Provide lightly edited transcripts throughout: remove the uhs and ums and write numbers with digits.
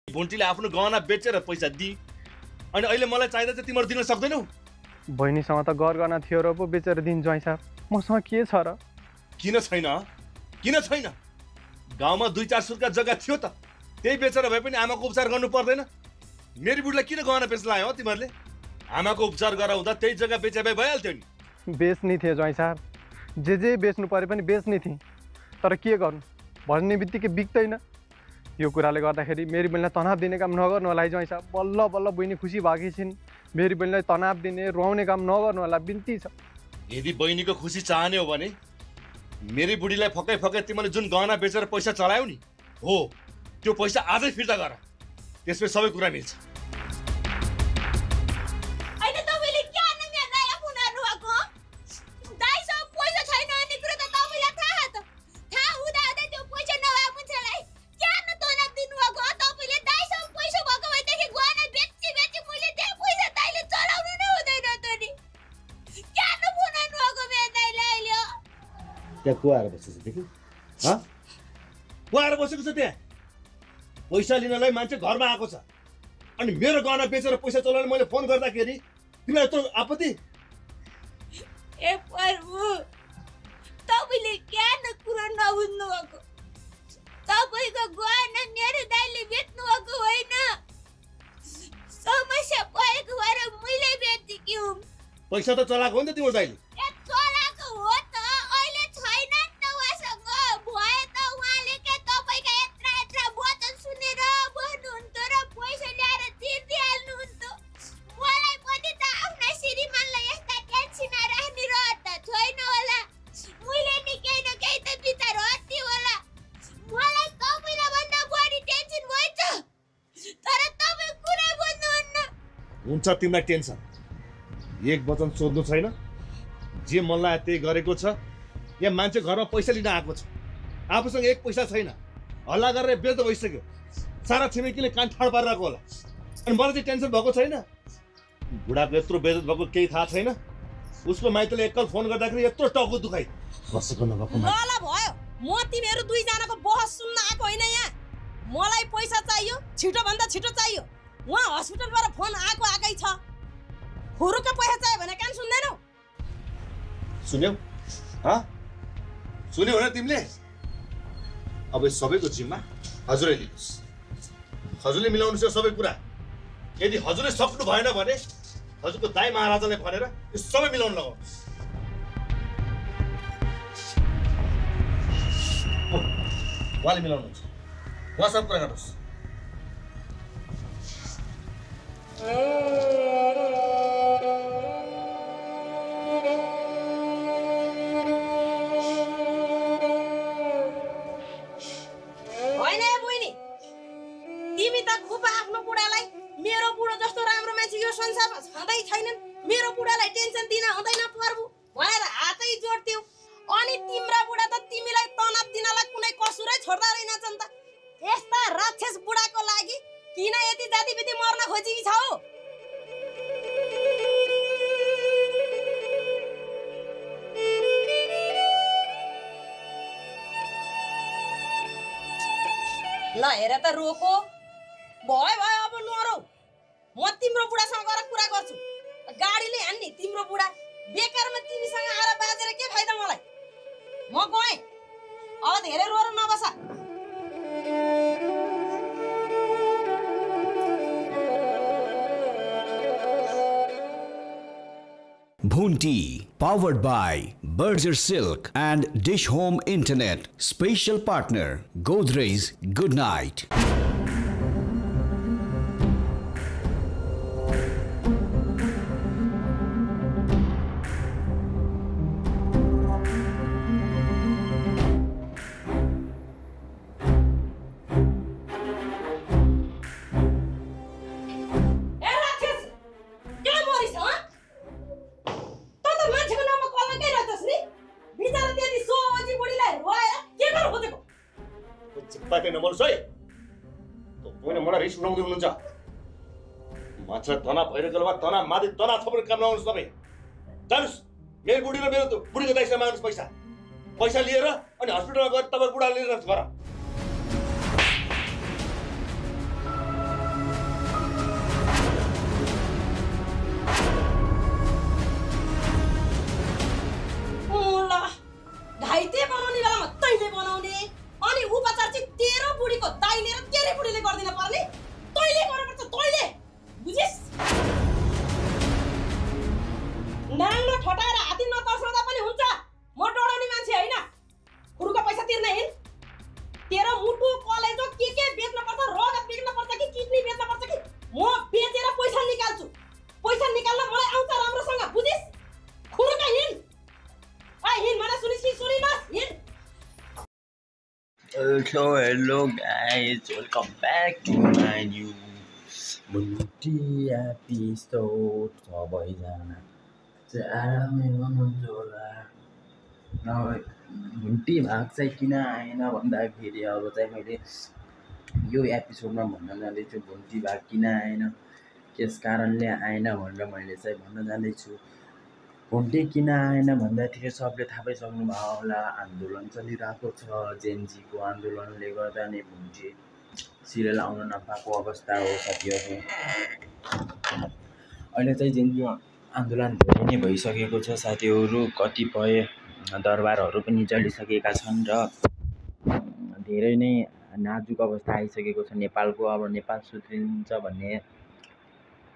भुन्टीले आफ्नो गहना बेचेर पैसा दिई अनि अहिले मलाई चाहिदा चाहिँ तिमीहरु दिन सक्दैनौ? बहिनीसँग त गरगहना थियो र पो बेचेर दिन ज्वाइँ साहब। मसँग के छ र? किन छैन? किन छैन? गाउँमा 2-4 सुरका जग्गा थियो त, त्यही बेचेर भए पनि आमाको उपचार गर्नु पर्दैन? मेरी बुढीलाई किन गहना बेच्न लायो हो तिमीहरुले? आमाको उपचार गराउँदा त्यही जग्गा बेचे भए भइहाल्थ्यो नि। बेच्ने थिए ज्वाइँ साहब, जे बेच्नु परे पनि बेच्ने थिए, तर के गर्नु, भन्ने बित्तिकै बिक्दैन। यो कुराले गर्दाखेरि मेरी बहिनीलाई तनाव दिने काम नगर्नु होला है ज्वाइँ साहब। बल्ल बल्ल बहिनी खुसी भएकी छिन्, मेरी बहिनीलाई तनाव दिने रुवाउने काम नगर्नु होला, बिन्ती छ। यदि बहिनीको खुसी चाहने हो भने मेरी बुढीलाई फकै तिमीले जुन गहना बेचेर पैसा चलायौ नि, हो त्यो पैसा आजै फिर्ता गर, त्यसमै सबै कुरा मिल्छ। त्यहाँ को आएर बसेछ देखि? को आएर बसेको छ त्यहाँ? पैसा लिनलाई मान्छे घरमा आएको छ अनि मेरो गहना बेचेर पैसा चलाउने मैले फोन गर्दाखेरि तिमीलाई यत्रो आपत्ति? ए प्रभु, तपाईले किन कुरा नबुझ्नु भएको? तपाईको गहना मेरो दाइले बेच्नु भएको होइन, समस्या भएको भएर मैले बेचेकी हुँ। पैसा त चलाएको हो नि त तिम्रो दाइले? चलाएको हो त, अहिले छैन नि त उहाँसँग। भए त उहाँले के तपाईका यत्रा वचन सुनेर बस्नुहुन्थ्यो र पैसा ल्याएर तिर्दिहाल्नुहुन्थ्यो। मलाई पनि त आफ्ना श्रीमानलाई यस्ता टेन्सन राख्ने रहर त छैन होला। मैले नि केही न केही त विचार हट्यो होला। मलाई तपाईँलाई भन्दा बढी टेन्सन भइन्छ, तर तपाईँ कुरै बुझ्नुहुन्न। हुन्छ तिमीलाई टेन्सन, एक वचन सोध्नु छैन? जे मन लाग्यो त्यही गरेको छ। यहाँ मान्छे घरमा पैसा लिन आएको छ, आफूसँग एक पैसा छैन, हल्ला गरेर बेच्दा भइसक्यो। सारा छिमेकीले कान ठाड पारिरहेको होला अनि मलाई चाहिँ टेन्सन भएको छैन। बुढाको यत्रो बेइज्जत भएको केही थाहा छैन? उसको माइतले एकल फोन गर्दाखेरि यत्रो टाउको दुखाइ बसेको नभएको ल भयो, म तिमीहरू दुईजनाको बहस सुन्न आएको होइन यहाँ। मलाई पैसा चाहियो, छिटो भन्दा छिटो चाहियो। उहाँ हस्पिटलबाट फोन आएकै छ, हुरुक पैसा चाहियो भने कान सुन्दैनौ? सुन्यौ? सुन्यौ होइन तिमीले? अब सबैको जिम्मा हजुरै लिनुहोस्, हजुरले मिलाउनु छ सबै कुरा। यदि हजुरले सक्नु भएन भने हजुरको दाइ महाराजालाई भनेर यो सबै मिलाउनु लगाउनुहोस्। उहाँले मिलाउनुहुन्छ, उहाँसँग कुरा गर्नुहोस्। आफ्नो बुढालाई मेरो बुढो जस्तो राम्रो मान्छे यो संसारमा छँदै छैनन्, मेरो बुढालाई टेन्सन दिन हुँदैन प्रभु भनेर हातै जोड्थ्यौ। अनि तिम्रो बुढा त तिमीलाई तनाव दिनलाई कुनै कसुरै छोड्दा रहेनछन् त। यस्ता राक्षस बुढाको लागि किन यति जातिविधि मर्न खोजेकी छौ? ल हेर त रोको, भयो अब नरौ। म तिम्रो बुढासँग गएर कुरा गर्छु, गाडीले हान्ने तिम्रो बुढा। बेकारमा तिमीसँग आएर बाजेर के फाइदा मलाई? म गएँ, अब धेरै रोएर नबस। Bhunti, powered by Berger Silk and Dish Home Internet. Special partner, Godrej Good Night. मान्छे तना भइरहेको बेलामा तना माथि तना थपेर काम लगाउनुहोस्। तपाईँ जानुहोस्, मेरो बुढी र मेरो बुढीको दाइसँग माग्नुहोस् पैसा। पैसा लिएर अनि हस्पिटलमा गएर तपाईँ बुढा लिएर घर। Hello guys, welcome back to my new Bunty episode. सबैजना चाहिँ आरामै हुनुहुन्छ होला। र भुन्टी भाग चाहिँ किन आएन भन्दाखेरि अब चाहिँ मैले यो एपिसोडमा भन्न जाँदैछु भुन्टी भाग किन आएन, त्यस कारणले आएन भनेर मैले चाहिँ भन्न जाँदैछु। भुन्टी किन आएन भन्दाखेरि सबले थाहा पाइसक्नुभयो होला, आन्दोलन चलिरहेको छ। जेनजीको आन्दोलनले गर्दा नै भुन्टी सिरियल आउन नपाएको अवस्था हो साथीहरू। अहिले चाहिँ जेनजी आन्दोलन धेरै नै भइसकेको छ साथीहरू। कतिपय दरबारहरू पनि चलिसकेका छन् र धेरै नै नाजुक अवस्था आइसकेको छ नेपालको। अब नेपाल सुध्रिन्छ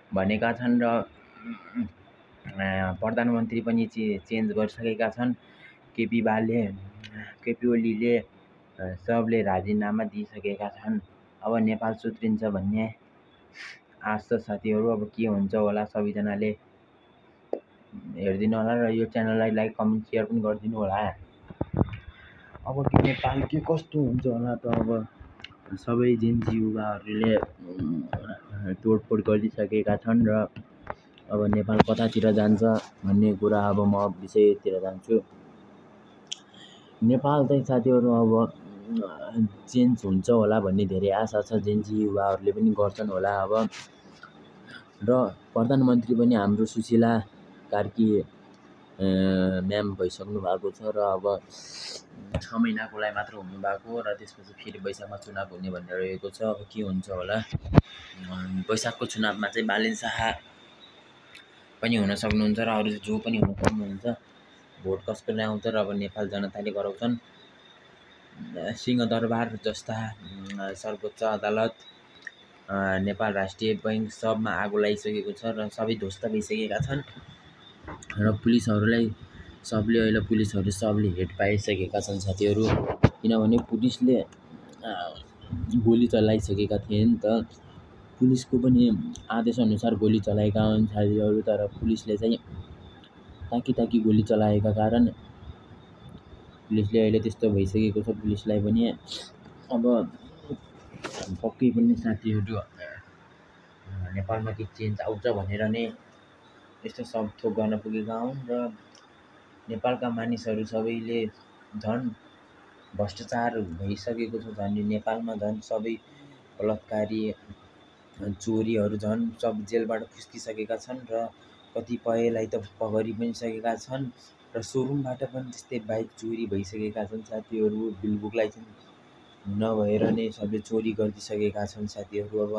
भनेका छन् र प्रधानमन्त्री पनि चेन्ज गरिसकेका छन्। केपी ओलीले सबले राजीनामा दिइसकेका छन्। अब नेपाल सुध्रिन्छ भन्ने आश छ साथीहरू। अब के हुन्छ होला, सबैजनाले हेरिदिनु होला र यो च्यानललाई लाइक कमेन्ट सेयर पनि गरिदिनु होला। अब के नेपाल के कस्तो हुन्छ होला त। अब सबै जेनजी युवाहरूले तोडफोड गरिसकेका छन् र अब नेपाल कतातिर जान्छ भन्ने कुरा अब म विषयतिर जान्छु। नेपाल चाहिँ साथीहरू अब चेन्ज हुन्छ होला भन्ने धेरै आशा छ। जेनजी युवाहरूले पनि गर्छन् होला अब। र प्रधानमन्त्री पनि हाम्रो सुशीला कार्की म्याम भइसक्नु भएको छ र अब 6 महिनाको लागि मात्र हुनुभएको र त्यसपछि फेरि वैशाखमा चुनाव हुने भनेर रहेको छ। अब के हुन्छ होला। वैशाखको चुनावमा चाहिँ बालेन शाह पनि हुन सक्नुहुन्छ र अरू जो पनि हुन सक्नुहुन्छ। भोट कसको ल्याउँछ र अब नेपाल जनताले गराउँछन्। सिंहदरबार जस्ता सर्वोच्च अदालत, नेपाल राष्ट्रिय बैङ्क सबमा आगो लागिसकेको छ र सबै ध्वस्त भइसकेका छन्। र पुलिसहरूलाई सबले हेट पाइसकेका छन् साथीहरू। किनभने पुलिसले गोली चलाइसकेका थिए नि त। पुलिसको पनि आदेशअनुसार गोली चलाएका हुन् साथीहरू। तर पुलिसले चाहिँ ताकी गोली चलाएका कारण पुलिसले अहिले त्यस्तो भइसकेको छ। पुलिसलाई पनि अब पक्कै पनि साथीहरू नेपालमा के चेन्ज आउँछ भनेर नै यस्तो सब थोक गर्न पुगेका हुन्। र नेपालका मानिसहरू सबैले झन् भ्रष्टाचार भइसकेको छ। झन् नेपालमा झन् सबै बलात्कारी चोरीहरू झन् सब जेलबाट फुस्किसकेका छन् र कतिपयलाई त पगडी पनि सकेका छन् र सोरुमबाट पनि त्यस्तै बाइक चोरी भइसकेका छन् साथीहरू। बिलबुक लाइसेन्स नभएर नै सबले चोरी गरिदिइसकेका छन् साथीहरू। अब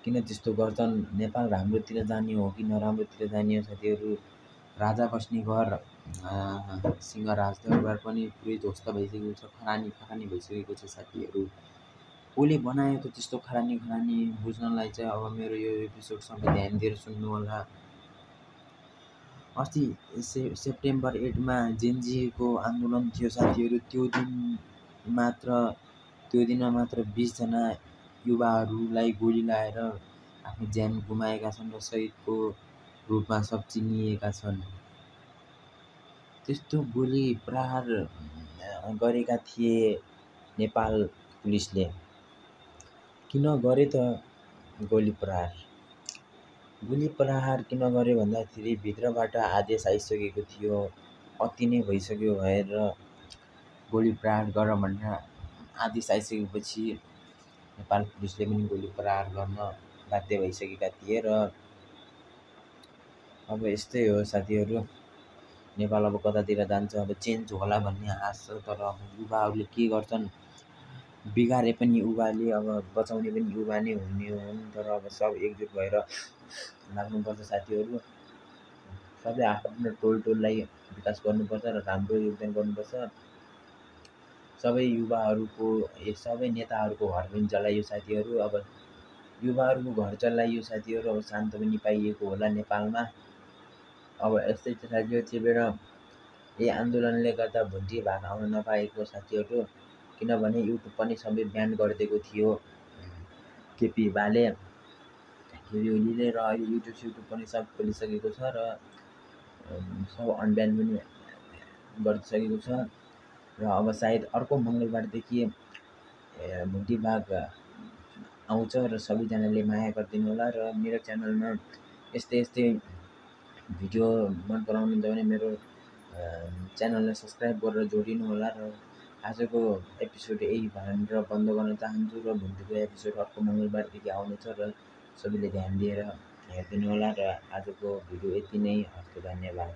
किन त्यस्तो गर्छन्? नेपाल राम्रोतिर जाने हो कि नराम्रोतिर जाने हो साथीहरू? राजा बस्ने घर सिंह राजदरबार पनि पुरै ध्वस्त भइसकेको छ। खरानी भइसकेको छ साथीहरू। कसले बनायो त त्यस्तो खरानी बुझ्नलाई चाहिँ अब मेरो यो एपिसोड सबै ध्यान दिएर सुन्नु होला। अस्ति सेप्टेम्बर 8मा जेनजीको आन्दोलन थियो साथीहरू। त्यो दिनमा मात्र 20 जना युवाहरूलाई गोली लगाएर आफ्नो ज्यान गुमाएका छन् र शहीदको रूपमा सब चिनिएका छन्। त्यस्तो गोली प्रहार गरेका थिए नेपाल पुलिसले। किन गरे त गोली प्रहार किन गरे भन्दाखेरि भित्रबाट आदेश आइसकेको थियो। अति नै भइसक्यो भएर गोली प्रहार गर भनेर आदेश आइसकेपछि नेपाल पुलिसले पनि गोली प्रहार गर्न बाध्य भइसकेका थिए। र अब यस्तै हो साथीहरू। नेपाल अब कतातिर जान्छ, अब चेन्ज होला भन्ने आश छ। तर अब युवाहरूले के गर्छन्? बिगारे पनि युवाले, अब बचाउने पनि युवा नै हुने हुन्। तर अब सब एकजुट भएर लाग्नुपर्छ साथीहरू। सबले आफ्नो टोललाई विकास गर्नुपर्छ र राम्रो योगदान गर्नुपर्छ। सबै नेताहरूको घर पनि जलाइयो साथीहरू। अब युवाहरूको घर जलाइयो साथीहरू। अब शान्त पनि पाइएको होला नेपालमा। अब यस्तै छ साथीहरू। त्यही भएर यही आन्दोलनले गर्दा भुन्टी भाग आउन नपाएको साथीहरू। किनभने युट्युब पनि सबै ब्यान गरिदिएको थियो केपी ओलीले र अहिले युट्युब पनि सब खोलिसकेको छ र सब अनब्यान पनि गरिसकेको छ। र अब सायद अर्को मङ्गलबारदेखि भुन्टी बाघ आउँछ र सबैजनाले माया गरिदिनु होला र मेरो च्यानलमा यस्तै यस्तै भिडियो मन पराउनुहुन्छ भने मेरो च्यानललाई सब्सक्राइब गरेर जोडिनु होला र आजको एपिसोड यही भनेर बन्द गर्न चाहन्छु र भुन्टीको एपिसोड अर्को मङ्गलबारदेखि आउनेछ र सबैले ध्यान दिएर हेरिदिनु होला र आजको भिडियो यति नै। हस्त धन्यवाद।